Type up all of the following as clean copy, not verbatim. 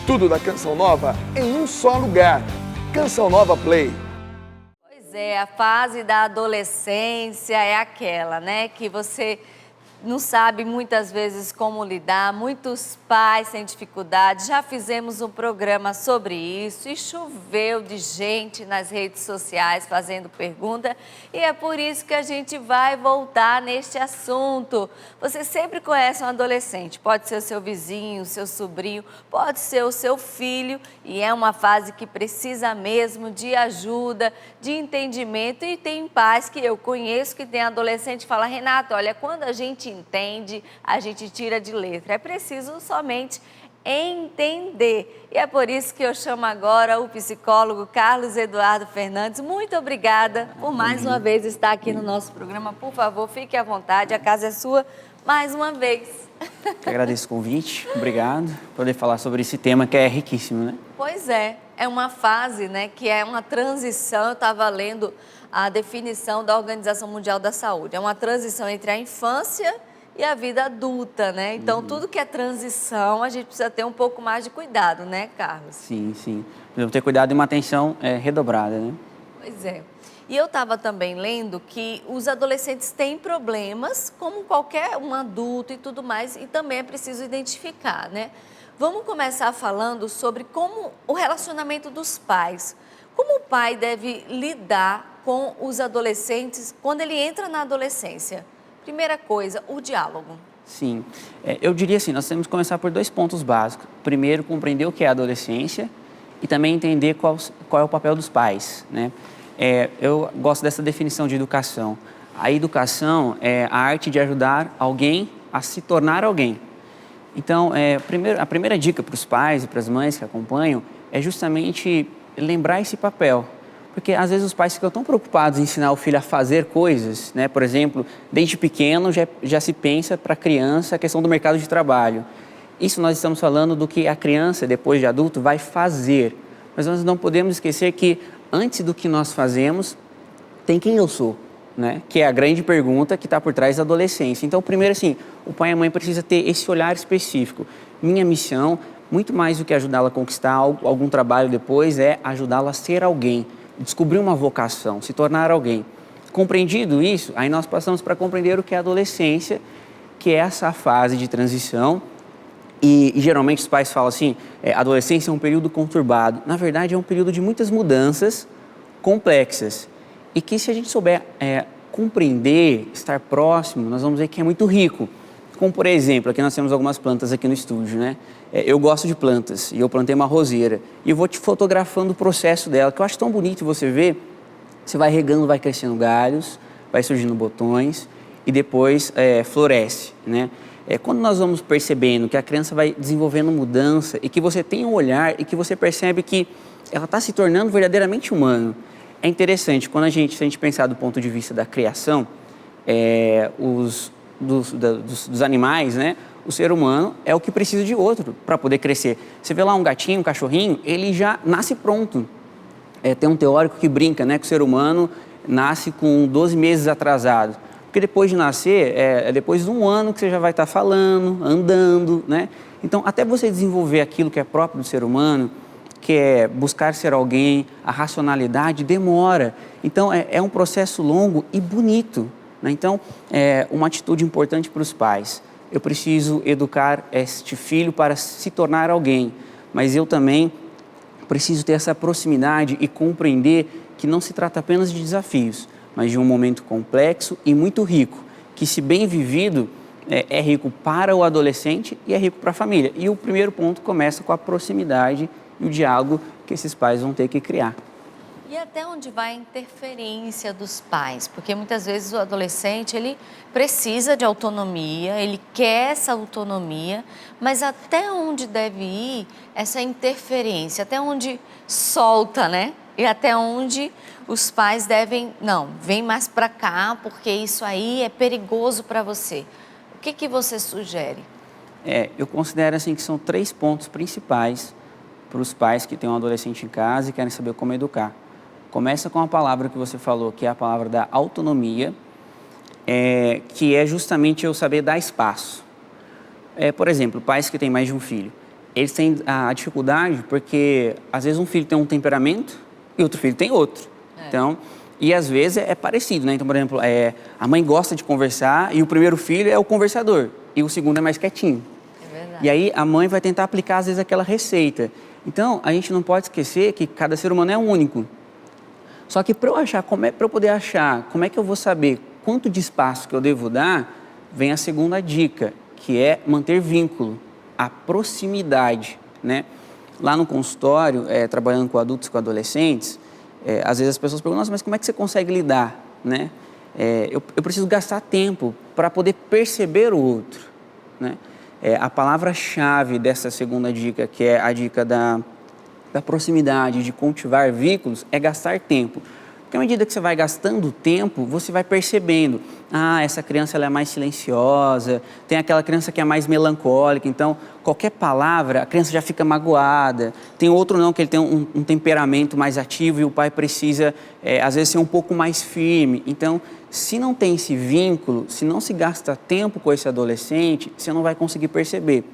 Tudo da Canção Nova em um só lugar. Canção Nova Play. Pois é, a fase da adolescência é aquela, né, que você não sabe muitas vezes como lidar, muitos pais têm dificuldade. Já fizemos um programa sobre isso e choveu de gente nas redes sociais fazendo pergunta, e é por isso que a gente vai voltar neste assunto. Você sempre conhece um adolescente, pode ser o seu vizinho, o seu sobrinho, pode ser o seu filho, e é uma fase que precisa mesmo de ajuda, de entendimento. E tem pais que eu conheço que tem adolescente que fala: Renato, olha, quando a gente entende, a gente tira de letra. É preciso somente entender. E é por isso que eu chamo agora o psicólogo Carlos Eduardo Fernandes. Muito obrigada por mais uma vez estar aqui no nosso programa. Por favor, fique à vontade, a casa é sua mais uma vez. Eu agradeço o convite, obrigado por poder falar sobre esse tema que é riquíssimo, né? Pois é uma fase, né, que é uma transição. Eu estava lendo a definição da Organização Mundial da Saúde. É uma transição entre a infância e a vida adulta, né? Então, tudo que é transição, a gente precisa ter um pouco mais de cuidado, né, Carlos? Sim. Precisamos ter cuidado e uma atenção redobrada, né? Pois é. E eu estava também lendo que os adolescentes têm problemas, como qualquer um adulto e tudo mais, e também é preciso identificar, né? Vamos começar falando sobre como o relacionamento dos pais. Como o pai deve lidar com os adolescentes quando ele entra na adolescência? Primeira coisa, o diálogo. Sim. Eu diria assim, nós temos que começar por 2 pontos básicos. Primeiro, compreender o que é a adolescência e também entender qual é o papel dos pais, né? Eu gosto dessa definição de educação. A educação é a arte de ajudar alguém a se tornar alguém. Então, a primeira dica para os pais e para as mães que acompanham é justamente lembrar esse papel. Porque às vezes os pais ficam tão preocupados em ensinar o filho a fazer coisas, né? Por exemplo, desde pequeno já se pensa para a criança a questão do mercado de trabalho. Isso nós estamos falando do que a criança, depois de adulto, vai fazer. Mas nós não podemos esquecer que antes do que nós fazemos, tem quem eu sou, né? Que é a grande pergunta que está por trás da adolescência. Então, primeiro assim, o pai e a mãe precisam ter esse olhar específico. Minha missão, muito mais do que ajudá-la a conquistar algum trabalho depois, é ajudá-la a ser alguém. Descobrir uma vocação, se tornar alguém. Compreendido isso, aí nós passamos para compreender o que é a adolescência, que é essa fase de transição. E geralmente os pais falam assim, a adolescência é um período conturbado. Na verdade, é um período de muitas mudanças complexas. E que se a gente souber compreender, estar próximo, nós vamos ver que é muito rico. Como, por exemplo, aqui nós temos algumas plantas aqui no estúdio, né? Eu gosto de plantas e eu plantei uma roseira. E eu vou te fotografando o processo dela, que eu acho tão bonito você ver. Você vai regando, vai crescendo galhos, vai surgindo botões e depois floresce, né? Quando nós vamos percebendo que a criança vai desenvolvendo mudança e que você tem um olhar e que você percebe que ela está se tornando verdadeiramente humano. É interessante, se a gente pensar do ponto de vista da criação, dos animais, né? O ser humano é o que precisa de outro para poder crescer. Você vê lá um gatinho, um cachorrinho, ele já nasce pronto. Tem um teórico que brinca, né, que o ser humano nasce com 12 meses atrasado. Porque depois de nascer, depois de um ano que você já vai estar falando, andando, né? Então, até você desenvolver aquilo que é próprio do ser humano, que é buscar ser alguém, a racionalidade, demora. Então, é um processo longo e bonito, né? Então, uma atitude importante para os pais. Eu preciso educar este filho para se tornar alguém, mas eu também preciso ter essa proximidade e compreender que não se trata apenas de desafios, mas de um momento complexo e muito rico, que se bem vivido, é rico para o adolescente e é rico para a família. E o primeiro ponto começa com a proximidade e o diálogo que esses pais vão ter que criar. E até onde vai a interferência dos pais? Porque muitas vezes o adolescente, ele precisa de autonomia, ele quer essa autonomia, mas até onde deve ir essa interferência? Até onde solta, né? E até onde os pais devem, não, vem mais para cá, porque isso aí é perigoso para você. O que você sugere? Eu considero assim que são 3 pontos principais para os pais que têm um adolescente em casa e querem saber como educar. Começa com a palavra que você falou, que é a palavra da autonomia, que é justamente eu saber dar espaço. Por exemplo, pais que têm mais de um filho. eles têm a dificuldade porque, às vezes, um filho tem um temperamento e outro filho tem outro. Então, e às vezes é parecido, né? Então, por exemplo, a mãe gosta de conversar e o primeiro filho é o conversador e o segundo é mais quietinho. É verdade. E aí a mãe vai tentar aplicar, às vezes, aquela receita. Então, a gente não pode esquecer que cada ser humano é único. Só que para eu poder achar, como é que eu vou saber quanto de espaço que eu devo dar, vem a segunda dica, que é manter vínculo, a proximidade, né? Lá no consultório, trabalhando com adultos e com adolescentes, às vezes as pessoas perguntam, nossa, mas como é que você consegue lidar, né? Eu preciso gastar tempo para poder perceber o outro, né? A palavra-chave dessa segunda dica, que é a dica da proximidade, de cultivar vínculos, é gastar tempo. Porque à medida que você vai gastando tempo, você vai percebendo, essa criança ela é mais silenciosa, tem aquela criança que é mais melancólica, então qualquer palavra, a criança já fica magoada. Tem outro não, que ele tem um temperamento mais ativo e o pai precisa, às vezes, ser um pouco mais firme. Então, se não tem esse vínculo, se não se gasta tempo com esse adolescente, você não vai conseguir perceber.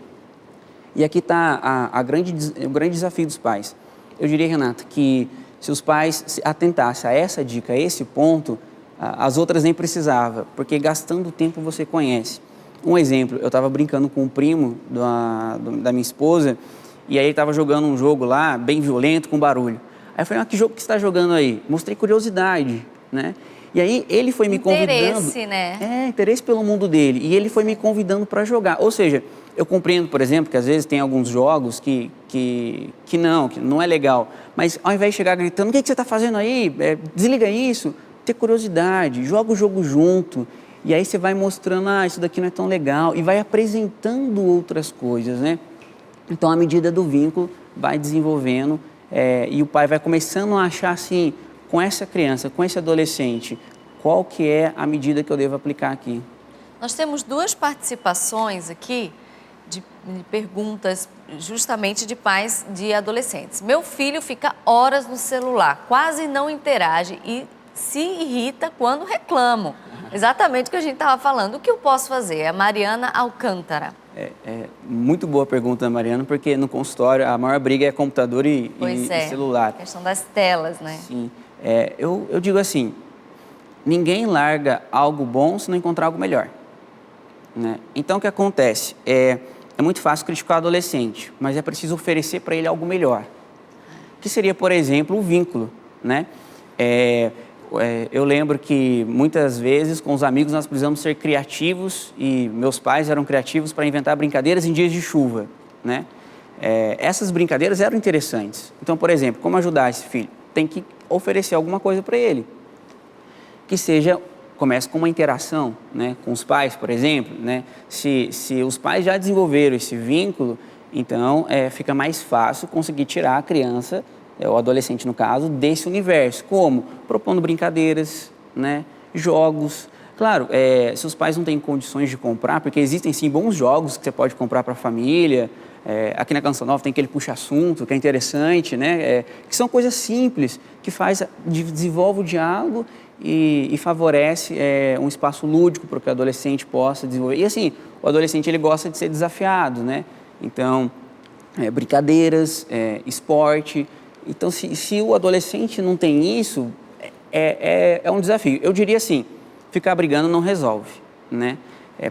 E aqui está o grande desafio dos pais. Eu diria, Renata, que se os pais se atentassem a essa dica, a esse ponto, as outras nem precisava, porque gastando tempo você conhece. Um exemplo, eu estava brincando com um primo da minha esposa, e aí ele estava jogando um jogo lá, bem violento, com barulho. Aí eu falei, que jogo que você está jogando aí? Mostrei curiosidade, né? E aí ele foi me convidando... Interesse, né? Interesse pelo mundo dele. E ele foi me convidando para jogar. Ou seja, eu compreendo, por exemplo, que às vezes tem alguns jogos que não é legal. Mas ao invés de chegar gritando, o que você está fazendo aí? Desliga isso. Ter curiosidade, joga o jogo junto. E aí você vai mostrando, isso daqui não é tão legal. E vai apresentando outras coisas, né? Então, a medida do vínculo vai desenvolvendo e o pai vai começando a achar assim, com essa criança, com esse adolescente, qual que é a medida que eu devo aplicar aqui? Nós temos 2 participações aqui de perguntas justamente de pais de adolescentes. Meu filho fica horas no celular, quase não interage e se irrita quando reclamo. Exatamente o que a gente estava falando. O que eu posso fazer? A Mariana Alcântara. Muito boa pergunta, Mariana, porque no consultório a maior briga é computador e celular. A questão das telas, né? Sim. Eu digo assim, ninguém larga algo bom se não encontrar algo melhor, né? Então, o que acontece? É muito fácil criticar o adolescente, mas é preciso oferecer para ele algo melhor. Que seria, por exemplo, o vínculo, né? Eu lembro que muitas vezes com os amigos nós precisamos ser criativos e meus pais eram criativos para inventar brincadeiras em dias de chuva, né? Essas brincadeiras eram interessantes. Então, por exemplo, como ajudar esse filho? Tem que oferecer alguma coisa para ele. Que comece com uma interação, né, com os pais, por exemplo, né? Se os pais já desenvolveram esse vínculo, então fica mais fácil conseguir tirar a criança, o adolescente no caso, desse universo. Como? Propondo brincadeiras, né, jogos. Claro, se os pais não têm condições de comprar, porque existem sim bons jogos que você pode comprar para a família. Aqui na Canção Nova tem aquele puxa-assunto, que é interessante, né? Que são coisas simples, que desenvolve o diálogo e favorece um espaço lúdico para que o adolescente possa desenvolver. E assim, o adolescente ele gosta de ser desafiado, né? Então, brincadeiras, esporte. Então, se o adolescente não tem isso, é um desafio. Eu diria assim, ficar brigando não resolve, né?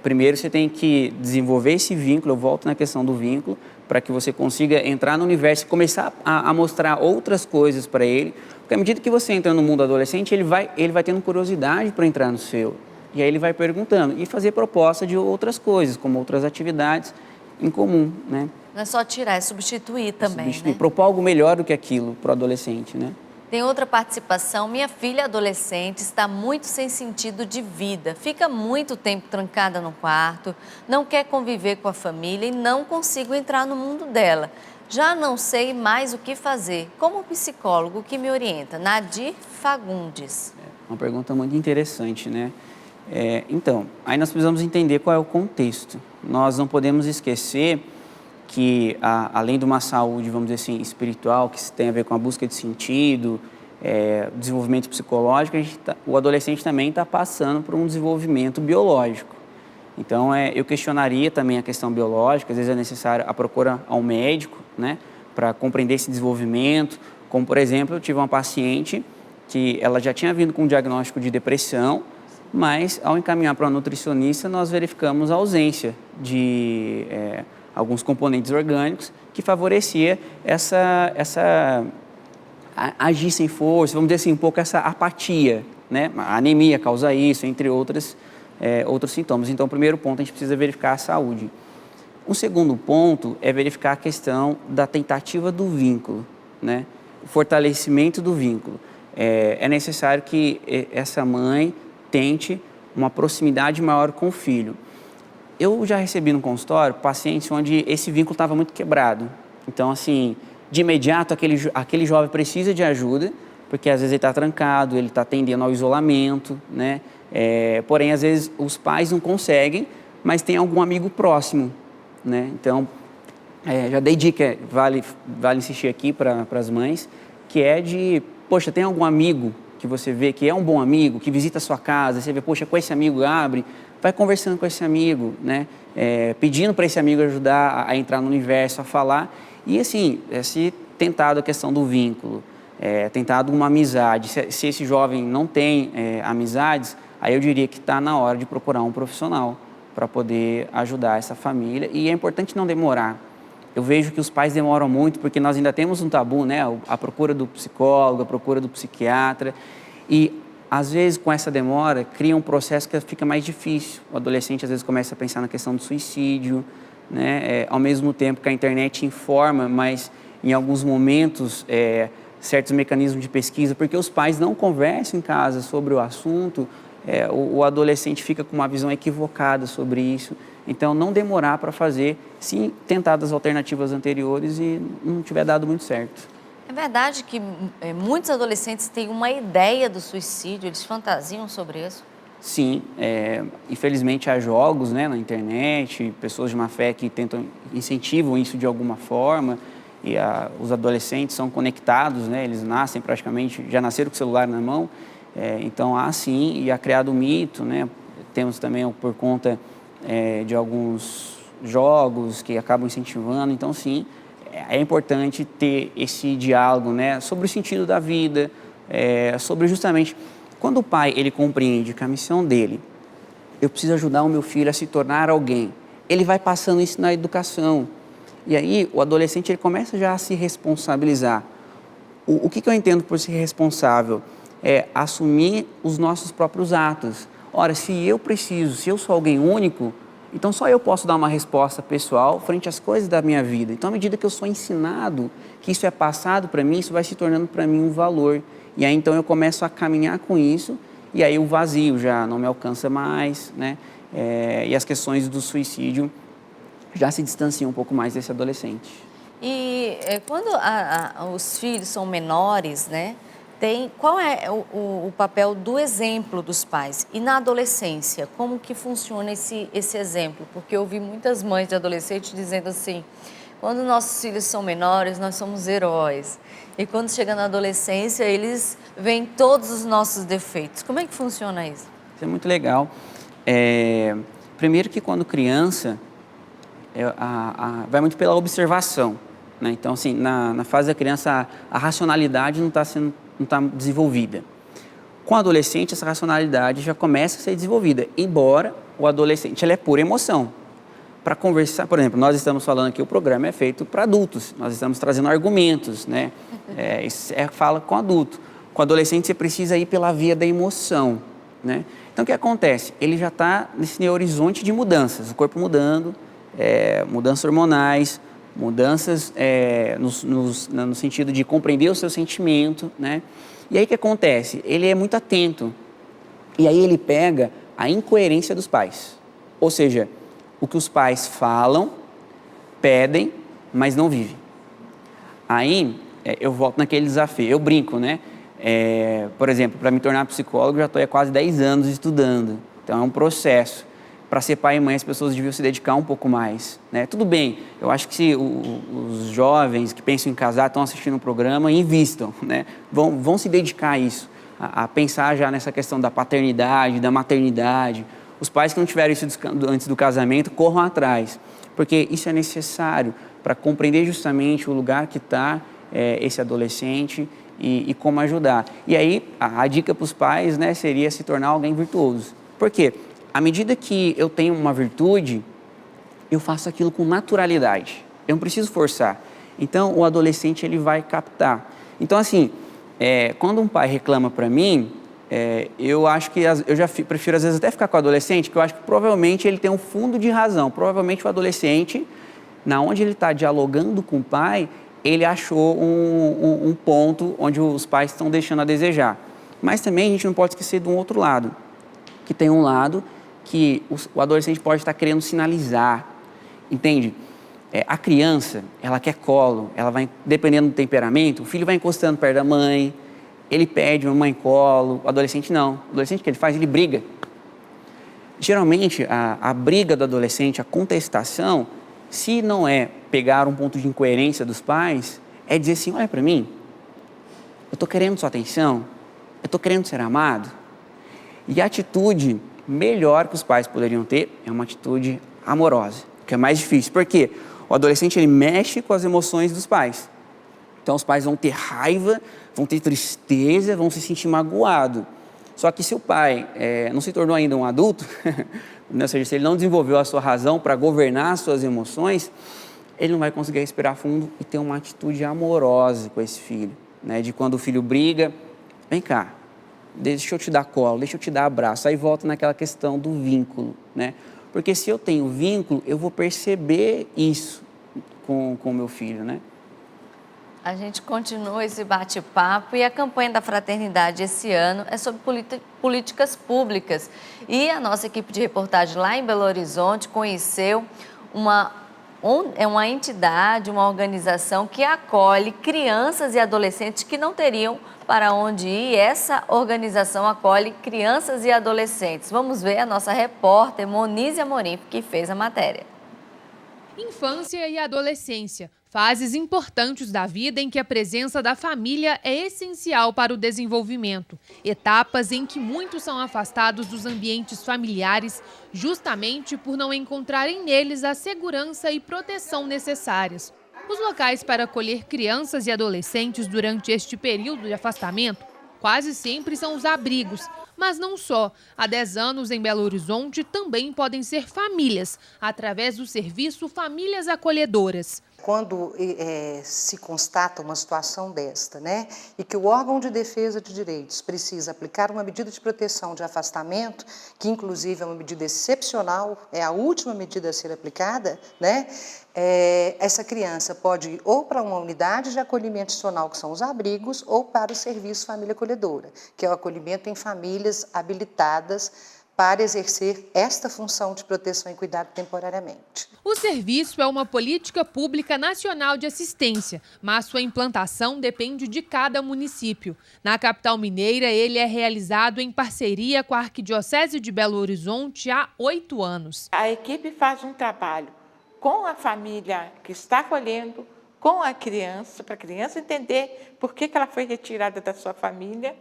Primeiro você tem que desenvolver esse vínculo, eu volto na questão do vínculo, para que você consiga entrar no universo e começar a mostrar outras coisas para ele, porque à medida que você entra no mundo adolescente, ele vai tendo curiosidade para entrar no seu, e aí ele vai perguntando, e fazer proposta de outras coisas, como outras atividades em comum, né? Não é só tirar, é substituir também, né? Propor algo melhor do que aquilo para o adolescente, né? Tem outra participação. Minha filha adolescente está muito sem sentido de vida. Fica muito tempo trancada no quarto, não quer conviver com a família e não consigo entrar no mundo dela. Já não sei mais o que fazer. Como psicólogo, o que me orienta? Nadir Fagundes. Uma pergunta muito interessante, né? Então, aí nós precisamos entender qual é o contexto. Nós não podemos esquecer que, além de uma saúde, vamos dizer assim, espiritual, que tem a ver com a busca de sentido, desenvolvimento psicológico, o adolescente também está passando por um desenvolvimento biológico. Então, eu questionaria também a questão biológica, às vezes é necessário a procura a um médico, né, para compreender esse desenvolvimento. Como, por exemplo, eu tive uma paciente que ela já tinha vindo com um diagnóstico de depressão, mas ao encaminhar para uma nutricionista, nós verificamos a ausência de alguns componentes orgânicos que favorecia agir sem força, vamos dizer assim, um pouco essa apatia, né? A anemia causa isso, entre outros sintomas. Então, o primeiro ponto, a gente precisa verificar a saúde. O segundo ponto é verificar a questão da tentativa do vínculo, né? O fortalecimento do vínculo. É necessário que essa mãe tente uma proximidade maior com o filho. Eu já recebi no consultório pacientes onde esse vínculo estava muito quebrado. Então, assim, de imediato, aquele jovem precisa de ajuda, porque às vezes ele está trancado, ele está tendendo ao isolamento, né? Porém, às vezes, os pais não conseguem, mas tem algum amigo próximo, né? Então, já dei dica, vale insistir aqui para as mães, que é de, poxa, tem algum amigo que você vê que é um bom amigo, que visita a sua casa, você vê, poxa, com esse amigo abre, vai conversando com esse amigo, né? Pedindo para esse amigo ajudar a entrar no universo, a falar. E assim, se tentado a questão do vínculo, tentado uma amizade, se esse jovem não tem amizades, aí eu diria que está na hora de procurar um profissional para poder ajudar essa família. E é importante não demorar. Eu vejo que os pais demoram muito porque nós ainda temos um tabu, né? A procura do psicólogo, a procura do psiquiatra. E, às vezes, com essa demora, cria um processo que fica mais difícil. O adolescente, às vezes, começa a pensar na questão do suicídio, né? Ao mesmo tempo que a internet informa, mas, em alguns momentos, certos mecanismos de pesquisa, porque os pais não conversam em casa sobre o assunto, o adolescente fica com uma visão equivocada sobre isso. Então, não demorar para fazer, se tentar das alternativas anteriores e não tiver dado muito certo. É verdade que muitos adolescentes têm uma ideia do suicídio, eles fantasiam sobre isso? Sim, infelizmente há jogos, né, na internet, pessoas de má fé que incentivam isso de alguma forma, e os adolescentes são conectados, né, eles nascem praticamente, já nasceram com o celular na mão, então há sim, e há criado um mito, né, temos também por conta de alguns jogos que acabam incentivando, então sim, é importante ter esse diálogo, né, sobre o sentido da vida, sobre justamente, quando o pai ele compreende que a missão dele, eu preciso ajudar o meu filho a se tornar alguém, ele vai passando isso na educação, e aí o adolescente ele começa já a se responsabilizar. O que eu entendo por ser responsável? É assumir os nossos próprios atos. Ora, se eu sou alguém único, então só eu posso dar uma resposta pessoal frente às coisas da minha vida. Então, à medida que eu sou ensinado, que isso é passado para mim, isso vai se tornando para mim um valor. E aí, então, eu começo a caminhar com isso, e aí o vazio já não me alcança mais, né? E as questões do suicídio já se distanciam um pouco mais desse adolescente. E quando os filhos são menores, né? Qual é o papel do exemplo dos pais? E na adolescência, como que funciona esse exemplo? Porque eu ouvi muitas mães de adolescentes dizendo assim, quando nossos filhos são menores, nós somos heróis. E quando chega na adolescência, eles veem todos os nossos defeitos. Como é que funciona isso? Isso é muito legal. Primeiro que quando criança, vai muito pela observação, né? Então, assim, na fase da criança, a racionalidade não está desenvolvida. Com o adolescente, essa racionalidade já começa a ser desenvolvida, embora o adolescente ele é pura emoção. Para conversar, por exemplo, nós estamos falando aqui, o programa é feito para adultos, nós estamos trazendo argumentos, né? Fala com adulto. Com adolescente, você precisa ir pela via da emoção, né? Então, o que acontece? Ele já está nesse horizonte de mudanças, o corpo mudando, mudanças hormonais, mudanças no sentido de compreender o seu sentimento, né? E aí o que acontece? Ele é muito atento. E aí ele pega a incoerência dos pais. Ou seja, o que os pais falam, pedem, mas não vivem. Aí eu volto naquele desafio. Eu brinco, né? Por exemplo, para me tornar psicólogo, já estou há quase 10 anos estudando. Então é um processo. Para ser pai e mãe, as pessoas deviam se dedicar um pouco mais, né? Tudo bem, eu acho que se os jovens que pensam em casar estão assistindo o programa, invistam, né? Vão se dedicar a isso, a pensar já nessa questão da paternidade, da maternidade. Os pais que não tiveram isso antes do casamento, corram atrás, porque isso é necessário para compreender justamente o lugar que está esse adolescente e como ajudar. E aí, a dica para os pais, né, seria se tornar alguém virtuoso. Por quê? À medida que eu tenho uma virtude, eu faço aquilo com naturalidade. Eu não preciso forçar. Então, o adolescente ele vai captar. Então, assim, quando um pai reclama para mim, eu acho que eu já prefiro, às vezes, até ficar com o adolescente, que eu acho que provavelmente ele tem um fundo de razão. Provavelmente o adolescente, na onde ele está dialogando com o pai, ele achou um ponto onde os pais estão deixando a desejar. Mas também a gente não pode esquecer de um outro lado, que tem um lado que o adolescente pode estar querendo sinalizar, entende? A criança, ela quer colo, ela vai, dependendo do temperamento, o filho vai encostando perto da mãe, ele pede uma mãe colo, o adolescente não. O adolescente, o que ele faz? Ele briga. Geralmente, a briga do adolescente, a contestação, se não é pegar um ponto de incoerência dos pais, é dizer assim, olha para mim, eu estou querendo sua atenção, eu estou querendo ser amado. E a atitude melhor que os pais poderiam ter é uma atitude amorosa, que é mais difícil. Por quê? O adolescente ele mexe com as emoções dos pais. Então os pais vão ter raiva, vão ter tristeza, vão se sentir magoados. Só que se o pai não se tornou ainda um adulto, ou seja, se ele não desenvolveu a sua razão para governar as suas emoções, ele não vai conseguir respirar fundo e ter uma atitude amorosa com esse filho. Né? De quando o filho briga, vem cá, deixa eu te dar colo, deixa eu te dar abraço. Aí volta naquela questão do vínculo, né? Porque se eu tenho vínculo, eu vou perceber isso com o meu filho, né? A gente continua esse bate-papo e a campanha da Fraternidade esse ano é sobre políticas públicas. E a nossa equipe de reportagem lá em Belo Horizonte conheceu uma entidade, uma organização que acolhe crianças e adolescentes que não teriam para onde ir. Essa organização acolhe crianças e adolescentes. Vamos ver a nossa repórter Monize Amorim, que fez a matéria. Infância e adolescência, fases importantes da vida em que a presença da família é essencial para o desenvolvimento. Etapas em que muitos são afastados dos ambientes familiares justamente por não encontrarem neles a segurança e proteção necessárias. Os locais para acolher crianças e adolescentes durante este período de afastamento quase sempre são os abrigos, mas não só. Há 10 anos, em Belo Horizonte, também podem ser famílias, através do serviço Famílias Acolhedoras. Quando se constata uma situação desta, né, e que o órgão de defesa de direitos precisa aplicar uma medida de proteção de afastamento, que inclusive é uma medida excepcional, é a última medida a ser aplicada, né, essa criança pode ir ou para uma unidade de acolhimento institucional, que são os abrigos, ou para o serviço Família Acolhedora, que é o acolhimento em famílias habilitadas para exercer esta função de proteção e cuidado temporariamente. O serviço é uma política pública nacional de assistência, mas sua implantação depende de cada município. Na capital mineira, ele é realizado em parceria com a Arquidiocese de Belo Horizonte há 8 anos. A equipe faz um trabalho com a família que está acolhendo, com a criança, para a criança entender por que ela foi retirada da sua família,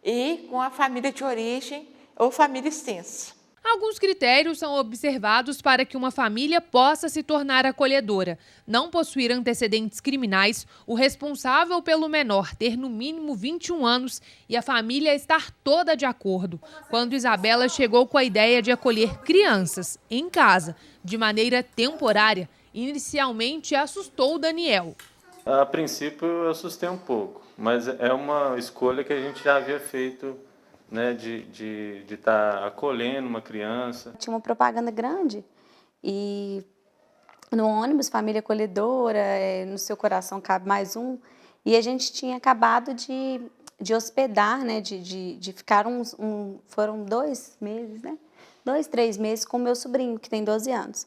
e com a família de origem ou família extensa. Alguns critérios são observados para que uma família possa se tornar acolhedora: não possuir antecedentes criminais, o responsável pelo menor ter no mínimo 21 anos e a família estar toda de acordo. Quando Isabela chegou com a ideia de acolher crianças em casa, de maneira temporária, inicialmente assustou o Daniel. A princípio eu assustei um pouco, mas é uma escolha que a gente já havia feito, né, de estar acolhendo uma criança. Tinha uma propaganda grande e no ônibus, família acolhedora, no seu coração cabe mais um. E a gente tinha acabado de hospedar, né, de ficar foram 2 meses, né? 2, 3 meses com o meu sobrinho, que tem 12 anos.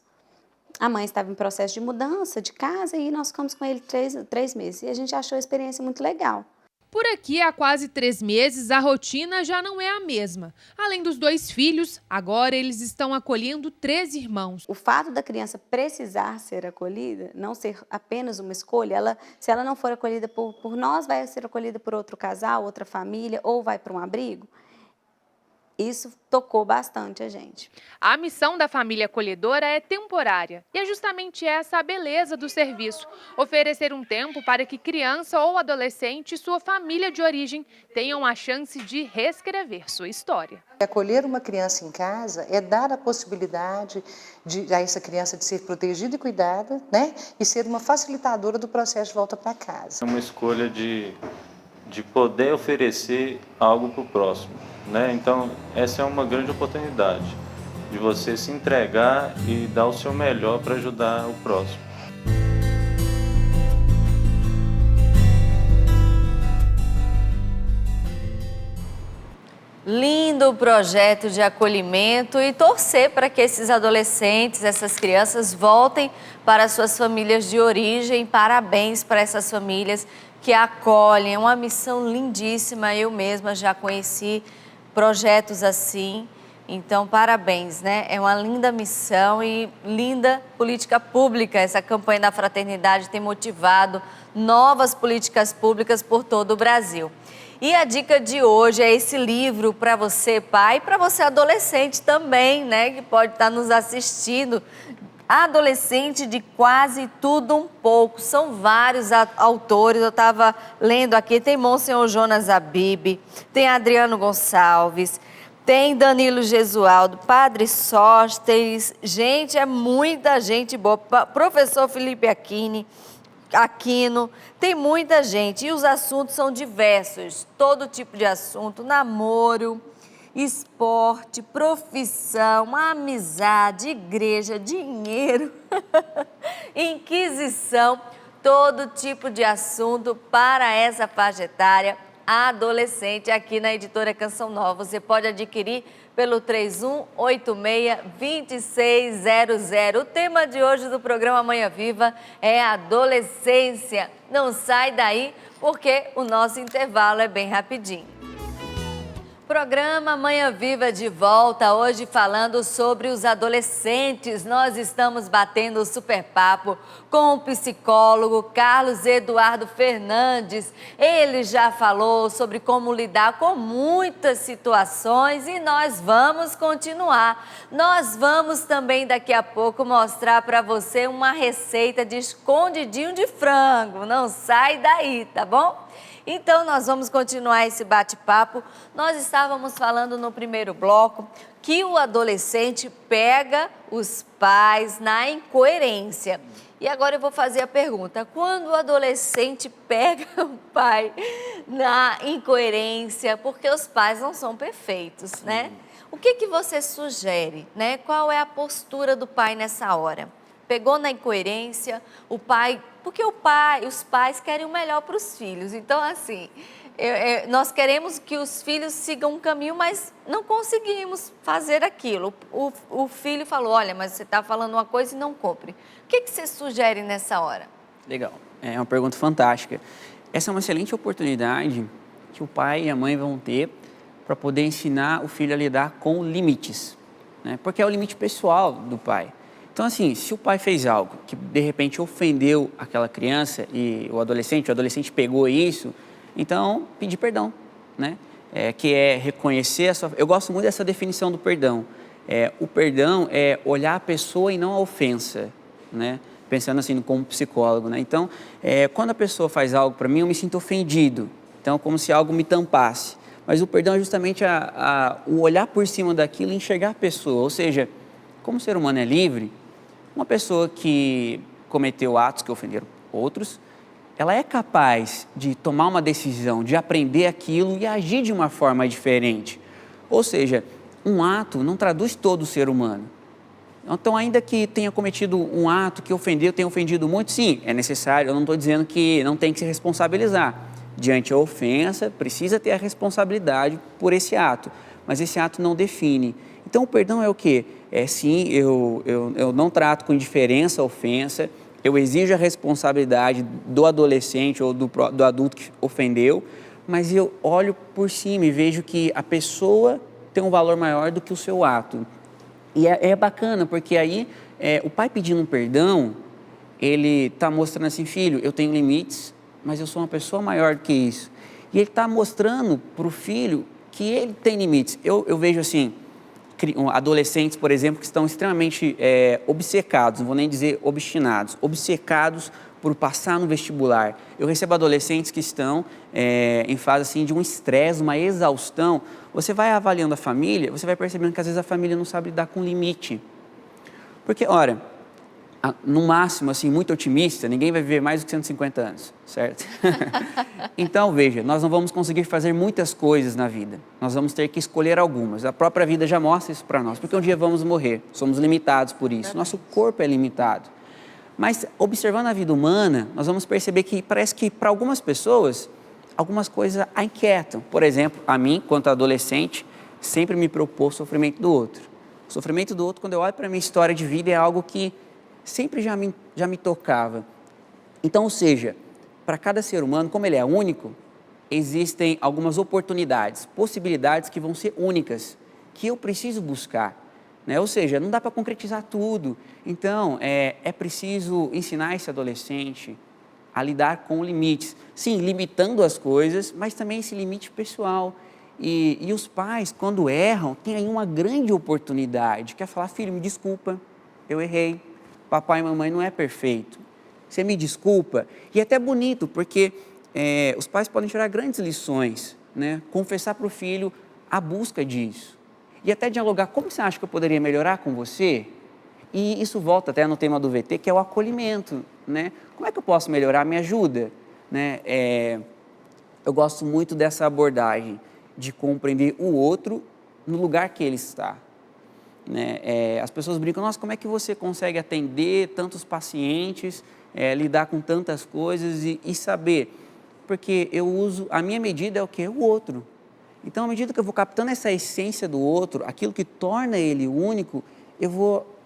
A mãe estava em processo de mudança de casa e nós ficamos com ele 3 meses. E a gente achou a experiência muito legal. Por aqui, há quase 3 meses, a rotina já não é a mesma. Além dos 2 filhos, agora eles estão acolhendo 3 irmãos. O fato da criança precisar ser acolhida, não ser apenas uma escolha, se ela não for acolhida por nós, vai ser acolhida por outro casal, outra família, ou vai para um abrigo, isso tocou bastante a gente. A missão da família acolhedora é temporária e é justamente essa a beleza do serviço. Oferecer um tempo para que criança ou adolescente e sua família de origem tenham a chance de reescrever sua história. Acolher uma criança em casa é dar a possibilidade a essa criança de ser protegida e cuidada, né? E ser uma facilitadora do processo de volta para casa. É uma escolha de poder oferecer algo para o próximo, né? Então, essa é uma grande oportunidade de você se entregar e dar o seu melhor para ajudar o próximo. Lindo o projeto de acolhimento e torcer para que esses adolescentes, essas crianças voltem para suas famílias de origem. Parabéns para essas famílias que acolhem, é uma missão lindíssima, eu mesma já conheci projetos assim, então parabéns, né? É uma linda missão e linda política pública, essa campanha da fraternidade tem motivado novas políticas públicas por todo o Brasil. E a dica de hoje é esse livro para você, pai, e para você, adolescente também, né? Que pode estar nos assistindo. Adolescente de quase tudo um pouco. São vários autores, eu estava lendo aqui, tem Monsenhor Jonas Abib, tem Adriano Gonçalves, tem Danilo Gesualdo, Padre Sósteres, gente, é muita gente boa, professor Felipe Aquino, tem muita gente e os assuntos são diversos, todo tipo de assunto, namoro, esporte, profissão, amizade, igreja, dinheiro, inquisição, todo tipo de assunto para essa faixa etária adolescente aqui na Editora Canção Nova. Você pode adquirir pelo 3186-2600. O tema de hoje do programa Manhã Viva é adolescência. Não sai daí porque o nosso intervalo é bem rapidinho. Programa Manhã Viva de volta, hoje falando sobre os adolescentes. Nós estamos batendo o super papo com o psicólogo Carlos Eduardo Fernandes. Ele já falou sobre como lidar com muitas situações e nós vamos continuar. Nós vamos também daqui a pouco mostrar para você uma receita de escondidinho de frango. Não sai daí, tá bom? Então, nós vamos continuar esse bate-papo. Nós estávamos falando no primeiro bloco que o adolescente pega os pais na incoerência. E agora eu vou fazer a pergunta: quando o adolescente pega o pai na incoerência, porque os pais não são perfeitos, né? O que você sugere, né? Qual é a postura do pai nessa hora? Pegou na incoerência, o pai... Porque os pais querem o melhor para os filhos. Então, assim, nós queremos que os filhos sigam um caminho, mas não conseguimos fazer aquilo. O filho falou, olha, mas você está falando uma coisa e não cumpre. O que você sugere nessa hora? Legal, é uma pergunta fantástica. Essa é uma excelente oportunidade que o pai e a mãe vão ter para poder ensinar o filho a lidar com limites, né? Porque é o limite pessoal do pai. Então, assim, se o pai fez algo que, de repente, ofendeu aquela criança e o adolescente pegou isso, então, pedir perdão, né? Que é reconhecer a sua... Eu gosto muito dessa definição do perdão. O perdão é olhar a pessoa e não a ofensa, né? Pensando assim como psicólogo, né? Então, quando a pessoa faz algo para mim, eu me sinto ofendido. Então, como se algo me tampasse. Mas o perdão é justamente o olhar por cima daquilo e enxergar a pessoa. Ou seja, como o ser humano é livre, uma pessoa que cometeu atos que ofenderam outros, ela é capaz de tomar uma decisão, de aprender aquilo e agir de uma forma diferente. Ou seja, um ato não traduz todo o ser humano. Então, ainda que tenha cometido um ato que tenha ofendido muito, sim, é necessário, eu não estou dizendo que não tem que se responsabilizar. Diante da ofensa, precisa ter a responsabilidade por esse ato, mas esse ato não define. Então, o perdão é o quê? Sim, eu não trato com indiferença a ofensa, eu exijo a responsabilidade do adolescente ou do adulto que ofendeu, mas eu olho por cima e vejo que a pessoa tem um valor maior do que o seu ato. E é bacana, porque aí o pai pedindo um perdão, ele está mostrando assim, filho, eu tenho limites, mas eu sou uma pessoa maior do que isso. E ele está mostrando para o filho que ele tem limites. Eu vejo assim, adolescentes, por exemplo, que estão extremamente obcecados, não vou nem dizer obstinados, obcecados por passar no vestibular. Eu recebo adolescentes que estão em fase assim, de um estresse, uma exaustão. Você vai avaliando a família, você vai percebendo que às vezes a família não sabe lidar com limite. Porque, ora, no máximo, assim, muito otimista, ninguém vai viver mais do que 150 anos, certo? Então, veja, nós não vamos conseguir fazer muitas coisas na vida. Nós vamos ter que escolher algumas. A própria vida já mostra isso para nós, porque um dia vamos morrer. Somos limitados por isso. Nosso corpo é limitado. Mas, observando a vida humana, nós vamos perceber que parece que, para algumas pessoas, algumas coisas a inquietam. Por exemplo, a mim, quanto adolescente, sempre me preocupou o sofrimento do outro. O sofrimento do outro, quando eu olho para a minha história de vida, é algo que sempre já me tocava. Então, ou seja, para cada ser humano, como ele é único, existem algumas oportunidades, possibilidades que vão ser únicas, que eu preciso buscar. Né? Ou seja, não dá para concretizar tudo. Então, é preciso ensinar esse adolescente a lidar com limites. Sim, limitando as coisas, mas também esse limite pessoal. E os pais, quando erram, têm aí uma grande oportunidade, que é falar, filho, me desculpa, eu errei. Papai e mamãe não é perfeito. Você me desculpa. E é até bonito, porque os pais podem tirar grandes lições, né? Confessar para o filho a busca disso. E até dialogar, como você acha que eu poderia melhorar com você? E isso volta até no tema do VT, que é o acolhimento, né? Como é que eu posso melhorar? Me ajuda, né? Eu gosto muito dessa abordagem de compreender o outro no lugar que ele está. Né? As pessoas brincam, nossa, como é que você consegue atender tantos pacientes, lidar com tantas coisas e saber? Porque eu uso, a minha medida é o quê? O outro. Então, à medida que eu vou captando essa essência do outro, aquilo que torna ele único, eu vou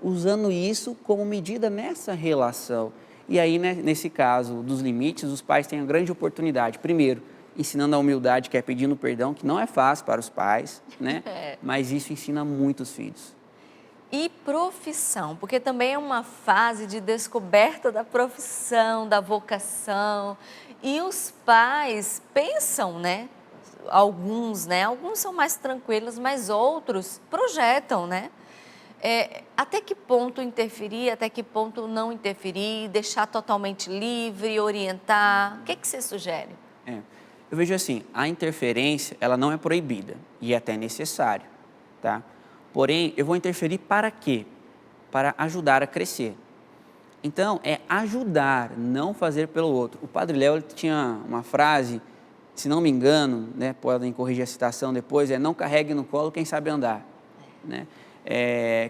usando isso como medida nessa relação. E aí, né, nesse caso dos limites, os pais têm a grande oportunidade, primeiro, ensinando a humildade, que é pedindo perdão, que não é fácil para os pais, né? Mas isso ensina muito os filhos. E profissão, porque também é uma fase de descoberta da profissão, da vocação. E os pais pensam, né? Alguns são mais tranquilos, mas outros projetam, né? Até que ponto interferir, até que ponto não interferir, deixar totalmente livre, orientar? O que você sugere? Eu vejo assim, a interferência, ela não é proibida e é até necessário, tá? Porém, eu vou interferir para quê? Para ajudar a crescer. Então, é ajudar, não fazer pelo outro. O Padre Léo ele tinha uma frase, se não me engano, né, podem corrigir a citação depois, não carregue no colo quem sabe andar, né?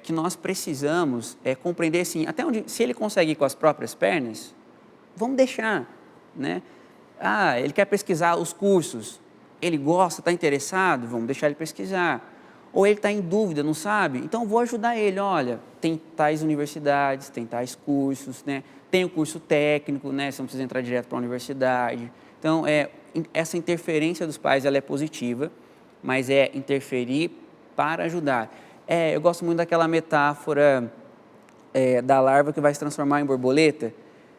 Que nós precisamos compreender assim, até onde, se ele consegue ir com as próprias pernas, vamos deixar, né? Ele quer pesquisar os cursos, ele gosta, está interessado, vamos deixar ele pesquisar. Ou ele está em dúvida, não sabe? Então, vou ajudar ele. Olha, tem tais universidades, tem tais cursos, né? Tem o curso técnico, né? Você não precisa entrar direto para a universidade. Então, essa interferência dos pais ela é positiva, mas é interferir para ajudar. Eu gosto muito daquela metáfora da larva que vai se transformar em borboleta,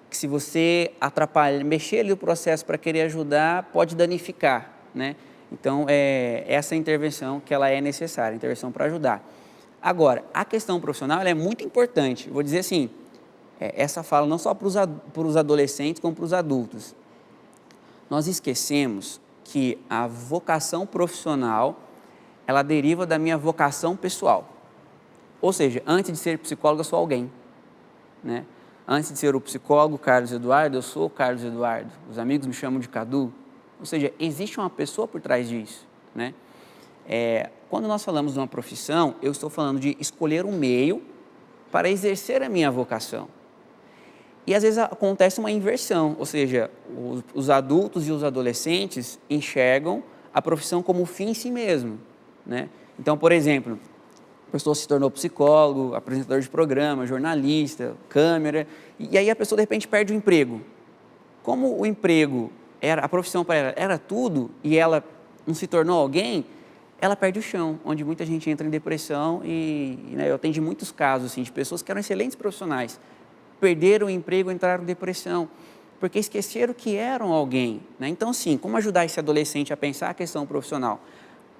que se você atrapalhar, mexer ali o processo para querer ajudar, pode danificar, né? Então, essa intervenção que ela é necessária, intervenção para ajudar. Agora, a questão profissional ela é muito importante. Vou dizer assim, essa fala não só para os adolescentes, como para os adultos. Nós esquecemos que a vocação profissional, ela deriva da minha vocação pessoal. Ou seja, antes de ser psicólogo, eu sou alguém, né? Antes de ser o psicólogo Carlos Eduardo, eu sou o Carlos Eduardo. Os amigos me chamam de Cadu. Ou seja, existe uma pessoa por trás disso, né? Quando nós falamos de uma profissão, eu estou falando de escolher um meio para exercer a minha vocação. E às vezes acontece uma inversão, ou seja, os adultos e os adolescentes enxergam a profissão como fim em si mesmo, né? Então, por exemplo, a pessoa se tornou psicólogo, apresentador de programa, jornalista, câmera, e aí a pessoa de repente perde o emprego. Como o emprego a profissão para ela era tudo e ela não se tornou alguém, ela perde o chão, onde muita gente entra em depressão né, eu atendi muitos casos assim, de pessoas que eram excelentes profissionais, perderam o emprego, entraram em depressão, porque esqueceram que eram alguém, né? Então, sim, como ajudar esse adolescente a pensar a questão profissional?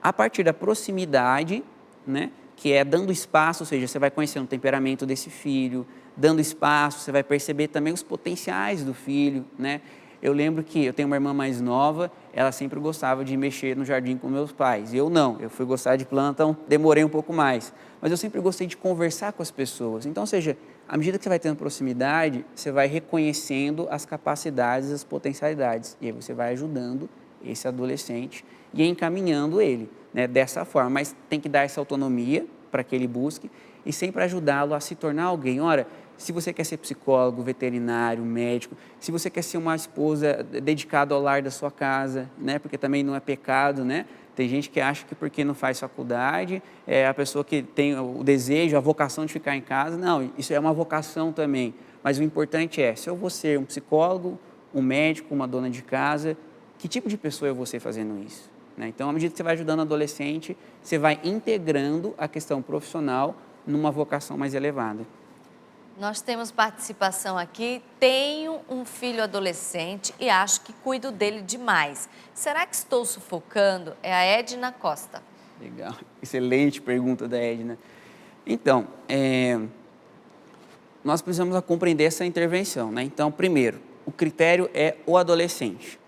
a partir da proximidade, né, que é dando espaço, ou seja, você vai conhecendo o temperamento desse filho, dando espaço, você vai perceber também os potenciais do filho, né? Eu lembro que eu tenho uma irmã mais nova, ela sempre gostava de mexer no jardim com meus pais. Eu não, eu fui gostar de planta, então demorei um pouco mais. Mas eu sempre gostei de conversar com as pessoas. Então, ou seja, à medida que você vai tendo proximidade, você vai reconhecendo as capacidades, as potencialidades. E aí você vai ajudando esse adolescente e encaminhando ele, né, dessa forma. Mas tem que dar essa autonomia para que ele busque e sempre ajudá-lo a se tornar alguém. Ora, se você quer ser psicólogo, veterinário, médico, se você quer ser uma esposa dedicada ao lar da sua casa, né? Porque também não é pecado, né? Tem gente que acha que porque não faz faculdade, é a pessoa que tem o desejo, a vocação de ficar em casa. Não, isso é uma vocação também. Mas o importante é, se eu vou ser um psicólogo, um médico, uma dona de casa, que tipo de pessoa eu vou ser fazendo isso? Né? Então, à medida que você vai ajudando o adolescente, você vai integrando a questão profissional numa vocação mais elevada. Nós temos participação aqui. Tenho um filho adolescente e acho que cuido dele demais. Será que estou sufocando? É a Edna Costa. Legal. Excelente pergunta da Edna. Então, nós precisamos compreender essa intervenção, né? Então, primeiro, o critério é o adolescente.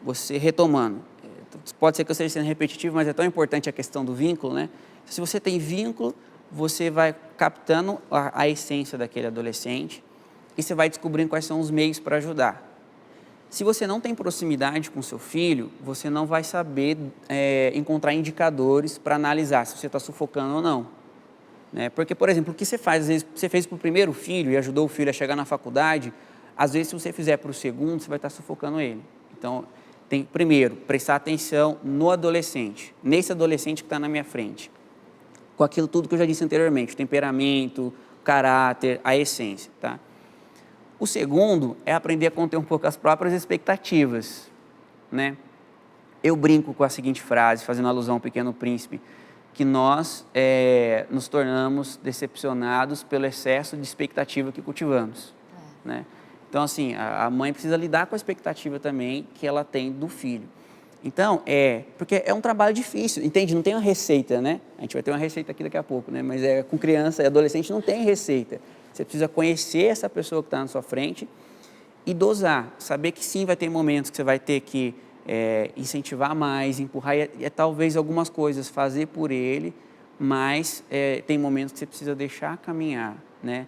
Você retomando, pode ser que eu esteja sendo repetitivo, mas é tão importante a questão do vínculo, né? Se você tem vínculo, você vai captando a essência daquele adolescente e você vai descobrindo quais são os meios para ajudar. Se você não tem proximidade com seu filho, você não vai saber encontrar indicadores para analisar se você está sufocando ou não. Né? Porque, por exemplo, o que você faz, às vezes, você fez para o primeiro filho e ajudou o filho a chegar na faculdade, às vezes, se você fizer para o segundo, você vai estar sufocando ele. Então, tem, primeiro, prestar atenção no adolescente, nesse adolescente que está na minha frente, com aquilo tudo que eu já disse anteriormente, o temperamento, o caráter, a essência, tá? O segundo é aprender a conter um pouco as próprias expectativas, né? Eu brinco com a seguinte frase, fazendo alusão ao Pequeno Príncipe, que nós nos tornamos decepcionados pelo excesso de expectativa que cultivamos, né? Então, assim, a mãe precisa lidar com a expectativa também que ela tem do filho. Então, porque é um trabalho difícil, entende? Não tem uma receita, né? A gente vai ter uma receita aqui daqui a pouco, né? Mas com criança e adolescente não tem receita. Você precisa conhecer essa pessoa que está na sua frente e dosar. Saber que sim, vai ter momentos que você vai ter que incentivar mais, empurrar e talvez algumas coisas fazer por ele, mas tem momentos que você precisa deixar caminhar, né?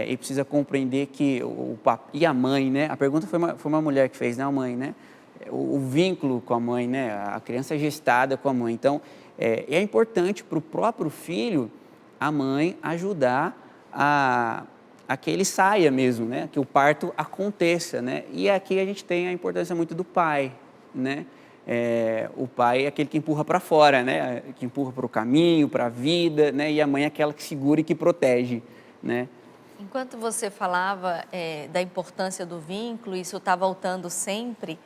E precisa compreender que o papai e a mãe, né? A pergunta foi uma mulher que fez, né? A mãe, né? O vínculo com a mãe, né? A criança é gestada com a mãe. Então, é importante para o próprio filho, a mãe ajudar a que ele saia mesmo, né? Que o parto aconteça, né? E aqui a gente tem a importância muito do pai, né? O pai é aquele que empurra para fora, né? Que empurra para o caminho, para a vida, né? E a mãe é aquela que segura e que protege, né? Enquanto você falava da importância do vínculo, isso está voltando sempre,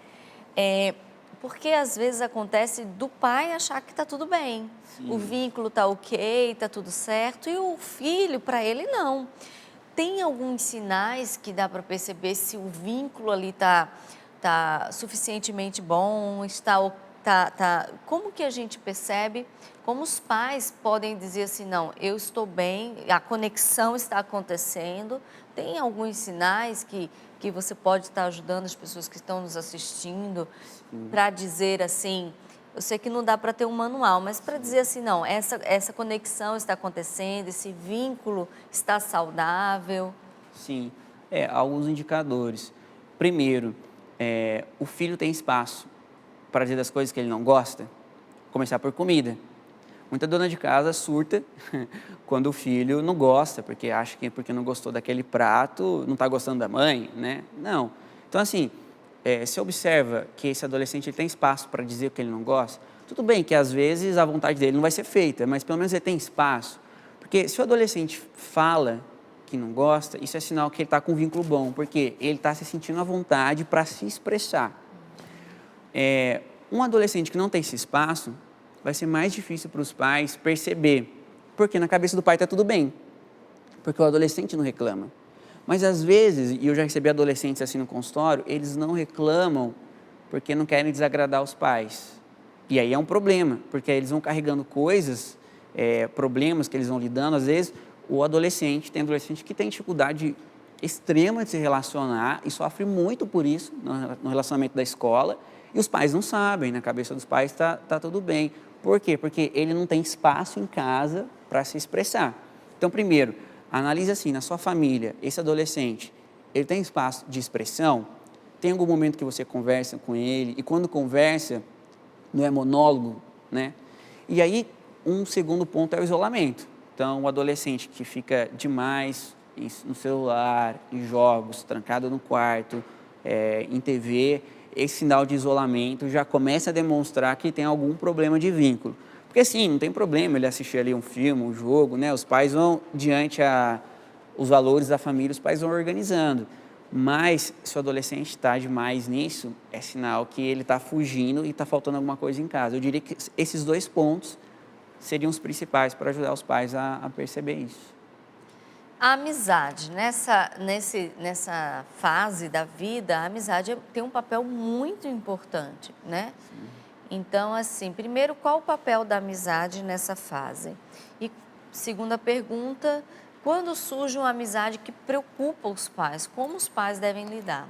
porque às vezes acontece do pai achar que está tudo bem, sim, o vínculo está ok, está tudo certo, e o filho, para ele, não. Tem alguns sinais que dá para perceber se o vínculo ali está suficientemente bom, como que a gente percebe, como os pais podem dizer assim, não, eu estou bem, a conexão está acontecendo? Tem alguns sinais que você pode estar ajudando as pessoas que estão nos assistindo para dizer assim, eu sei que não dá para ter um manual, mas para dizer assim, não, essa conexão está acontecendo, esse vínculo está saudável? Sim, alguns indicadores. Primeiro, o filho tem espaço para dizer das coisas que ele não gosta, começar por comida. Muita dona de casa surta quando o filho não gosta, porque acha que porque não gostou daquele prato, não está gostando da mãe, né? Não. Então, assim, se observa que esse adolescente ele tem espaço para dizer o que ele não gosta, tudo bem que às vezes a vontade dele não vai ser feita, mas pelo menos ele tem espaço. Porque se o adolescente fala que não gosta, isso é sinal que ele está com um vínculo bom, porque ele está se sentindo à vontade para se expressar. Um adolescente que não tem esse espaço, vai ser mais difícil para os pais perceber, porque na cabeça do pai está tudo bem, porque o adolescente não reclama. Mas às vezes, e eu já recebi adolescentes assim no consultório, eles não reclamam porque não querem desagradar os pais. E aí é um problema, porque aí eles vão carregando coisas, problemas que eles vão lidando. Às vezes, tem adolescente que tem dificuldade extrema de se relacionar e sofre muito por isso no relacionamento da escola, e os pais não sabem, na cabeça dos pais tá tudo bem. Por quê? Porque ele não tem espaço em casa para se expressar. Então, primeiro, analise assim, na sua família, esse adolescente, ele tem espaço de expressão? Tem algum momento que você conversa com ele, e quando conversa, não é monólogo, né? E aí, um segundo ponto é o isolamento. Então, o adolescente que fica demais no celular, em jogos, trancado no quarto, em TV, esse sinal de isolamento já começa a demonstrar que tem algum problema de vínculo. Porque sim, não tem problema ele assistir ali um filme, um jogo, né? Os pais vão, diante os valores da família, os pais vão organizando. Mas se o adolescente está demais nisso, é sinal que ele está fugindo e está faltando alguma coisa em casa. Eu diria que esses 2 pontos seriam os principais para ajudar os pais a perceber isso. A amizade, nessa fase da vida, a amizade tem um papel muito importante, né? Sim. Então, assim, primeiro, qual o papel da amizade nessa fase? E segunda pergunta, quando surge uma amizade que preocupa os pais, como os pais devem lidar?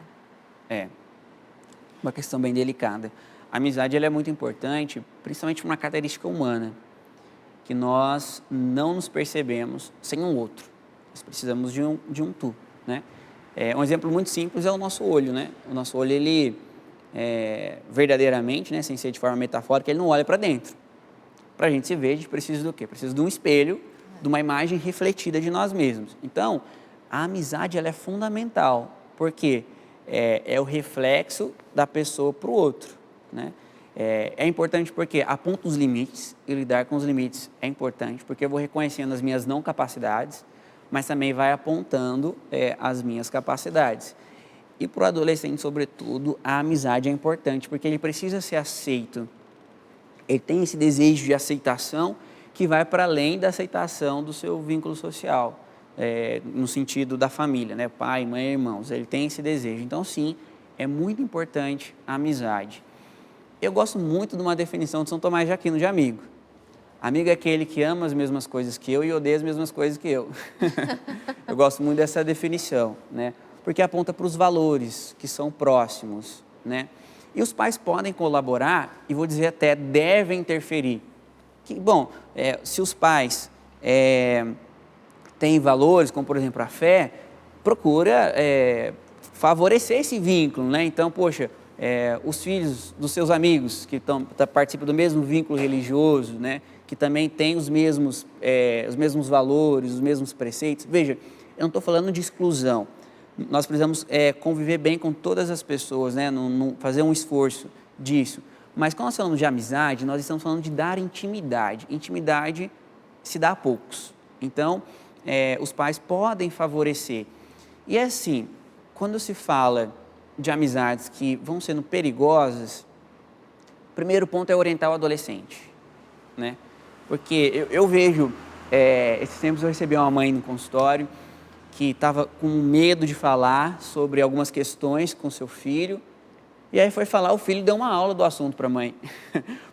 Uma questão bem delicada. A amizade ela é muito importante, principalmente uma característica humana, que nós não nos percebemos sem um outro. Nós precisamos de um tu, né? Um exemplo muito simples é o nosso olho, né? O nosso olho, ele verdadeiramente, né, sem ser de forma metafórica, ele não olha para dentro. Para a gente se ver, a gente precisa do quê? Precisa de um espelho, de uma imagem refletida de nós mesmos. Então, a amizade ela é fundamental, porque é o reflexo da pessoa para o outro, né? É importante porque aponta os limites, e lidar com os limites é importante, porque eu vou reconhecendo as minhas não capacidades, mas também vai apontando as minhas capacidades. E para o adolescente, sobretudo, a amizade é importante, porque ele precisa ser aceito. Ele tem esse desejo de aceitação que vai para além da aceitação do seu vínculo social, no sentido da família, né? Pai, mãe, irmãos. Ele tem esse desejo. Então, sim, é muito importante a amizade. Eu gosto muito de uma definição de São Tomás de Aquino de amigo. Amigo é aquele que ama as mesmas coisas que eu e odeia as mesmas coisas que eu. Eu gosto muito dessa definição, né? Porque aponta para os valores que são próximos, né? E os pais podem colaborar, e vou dizer até devem interferir. Se os pais têm valores, como por exemplo a fé, procura favorecer esse vínculo, né? Então, poxa, os filhos dos seus amigos que participam do mesmo vínculo religioso, né? Que também têm os mesmos valores, os mesmos preceitos. Veja, eu não estou falando de exclusão. Nós precisamos conviver bem com todas as pessoas, né? Não fazer um esforço disso. Mas quando nós falamos de amizade, nós estamos falando de dar intimidade. Intimidade se dá a poucos. Então, os pais podem favorecer. E assim, quando se fala de amizades que vão sendo perigosas, o primeiro ponto é orientar o adolescente, né? Porque eu vejo, esses tempos eu recebi uma mãe no consultório que estava com medo de falar sobre algumas questões com seu filho, e aí foi falar, o filho deu uma aula do assunto para a mãe,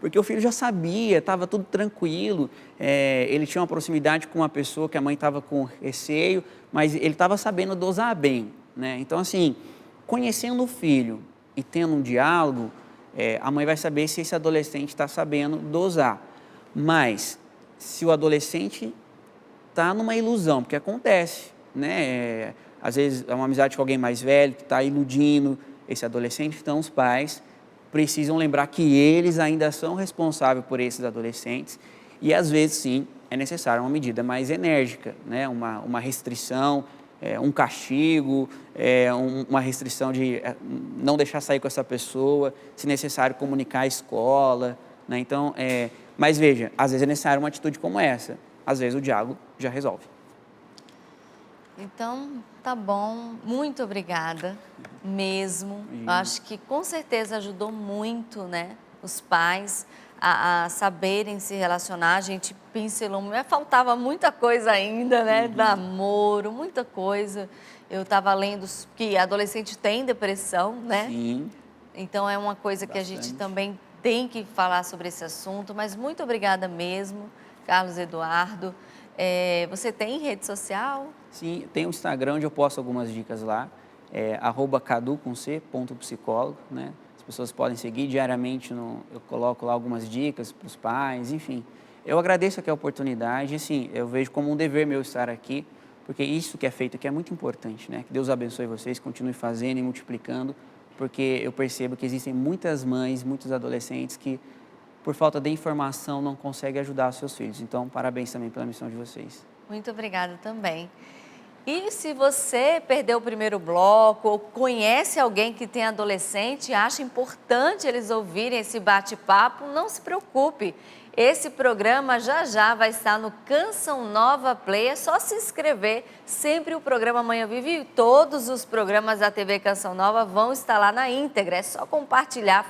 porque o filho já sabia, estava tudo tranquilo, ele tinha uma proximidade com uma pessoa que a mãe estava com receio, mas ele estava sabendo dosar bem, né? Então, assim, conhecendo o filho e tendo um diálogo, a mãe vai saber se esse adolescente está sabendo dosar. Mas, se o adolescente está numa ilusão, porque acontece, né? Às vezes é uma amizade com alguém mais velho que está iludindo esse adolescente, então os pais precisam lembrar que eles ainda são responsáveis por esses adolescentes e às vezes sim é necessária uma medida mais enérgica, né? Uma restrição, um castigo, uma restrição de não deixar sair com essa pessoa, se necessário comunicar à escola, né? Então, mas veja, às vezes é necessária uma atitude como essa, às vezes o diálogo já resolve. Então, tá bom. Muito obrigada mesmo. Acho que com certeza ajudou muito, né, os pais a saberem se relacionar. A gente pincelou, faltava muita coisa ainda, né, namoro, muita coisa. Eu estava lendo que adolescente tem depressão, né? Sim. Então, é uma coisa que a gente também tem que falar sobre esse assunto, mas muito obrigada mesmo, Carlos Eduardo. Você tem rede social? Sim, tem um Instagram onde eu posto algumas dicas lá, @cadu.psicólogo, né? As pessoas podem seguir diariamente, eu coloco lá algumas dicas para os pais, enfim. Eu agradeço aqui a oportunidade, assim, eu vejo como um dever meu estar aqui, porque isso que é feito aqui é muito importante, né? Que Deus abençoe vocês, continue fazendo e multiplicando, porque eu percebo que existem muitas mães, muitos adolescentes que, por falta de informação, não conseguem ajudar os seus filhos. Então, parabéns também pela missão de vocês. Muito obrigada também. E se você perdeu o primeiro bloco ou conhece alguém que tem adolescente e acha importante eles ouvirem esse bate-papo, não se preocupe. Esse programa já vai estar no Canção Nova Play, é só se inscrever. Sempre o programa Manhã Vive e todos os programas da TV Canção Nova vão estar lá na íntegra. É só compartilhar,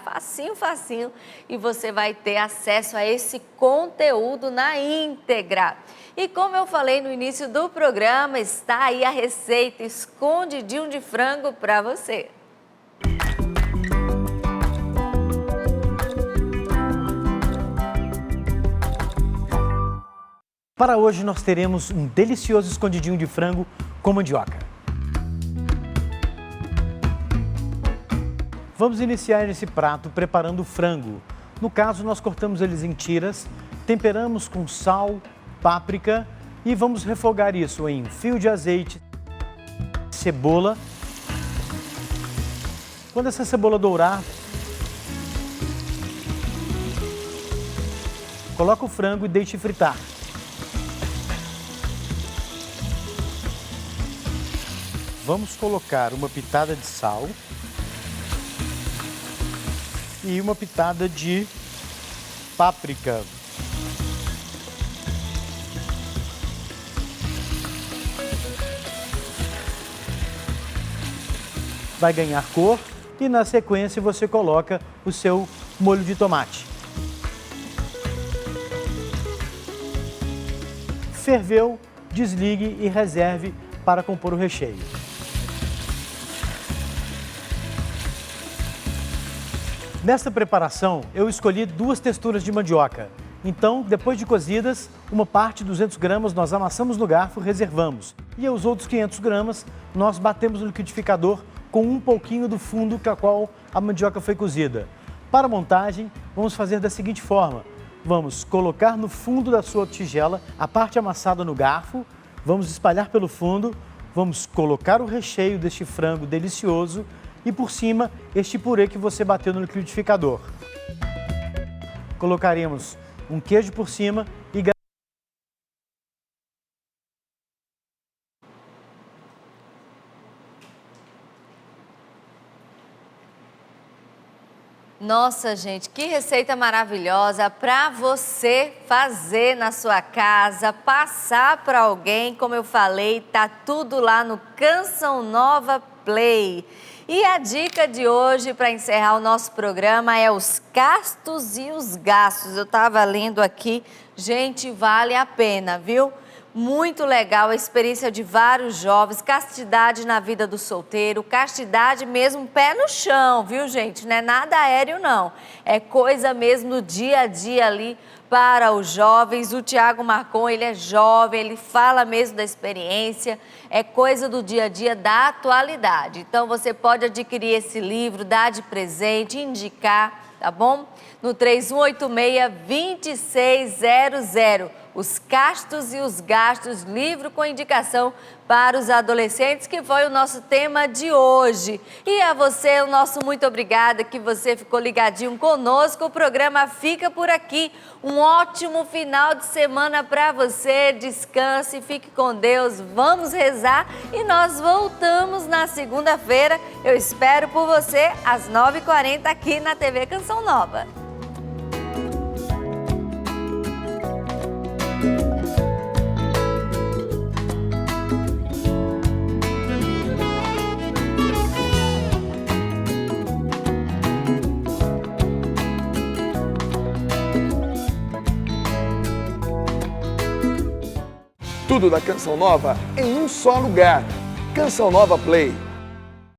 facinho, e você vai ter acesso a esse conteúdo na íntegra. E como eu falei no início do programa, está aí a receita escondidinho de frango para você. Para hoje nós teremos um delicioso escondidinho de frango com mandioca. Vamos iniciar esse prato preparando o frango. No caso, nós cortamos eles em tiras, temperamos com sal, páprica e vamos refogar isso em fio de azeite, cebola. Quando essa cebola dourar, coloca o frango e deixe fritar. Vamos colocar uma pitada de sal e uma pitada de páprica. Vai ganhar cor e na sequência você coloca o seu molho de tomate. Ferveu, desligue e reserve para compor o recheio. Nesta preparação, eu escolhi 2 texturas de mandioca. Então, depois de cozidas, uma parte, 200 gramas, nós amassamos no garfo e reservamos. E os outros 500 gramas, nós batemos no liquidificador com um pouquinho do fundo com a qual a mandioca foi cozida. Para a montagem, vamos fazer da seguinte forma. Vamos colocar no fundo da sua tigela a parte amassada no garfo, vamos espalhar pelo fundo, vamos colocar o recheio deste frango delicioso e por cima este purê que você bateu no liquidificador. Colocaremos um queijo por cima e Nossa, gente, que receita maravilhosa para você fazer na sua casa, passar para alguém, como eu falei, tá tudo lá no Canção Nova Play. E a dica de hoje para encerrar o nosso programa é os castos e os gastos. Eu estava lendo aqui, gente, vale a pena, viu? Muito legal a experiência de vários jovens, castidade na vida do solteiro, castidade mesmo pé no chão, viu, gente? Não é nada aéreo, não. É coisa mesmo do dia a dia ali para os jovens. O Tiago Marcon, ele é jovem, ele fala mesmo da experiência, é coisa do dia a dia, da atualidade. Então, você pode adquirir esse livro, dar de presente, indicar, tá bom? No 3186-2600. Os castos e os gastos, livro com indicação para os adolescentes, que foi o nosso tema de hoje. E a você, o nosso muito obrigada, que você ficou ligadinho conosco. O programa fica por aqui. Um ótimo final de semana para você. Descanse, fique com Deus. Vamos rezar e nós voltamos na segunda-feira. Eu espero por você às 9h40 aqui na TV Canção Nova. Tudo da Canção Nova em um só lugar. Canção Nova Play.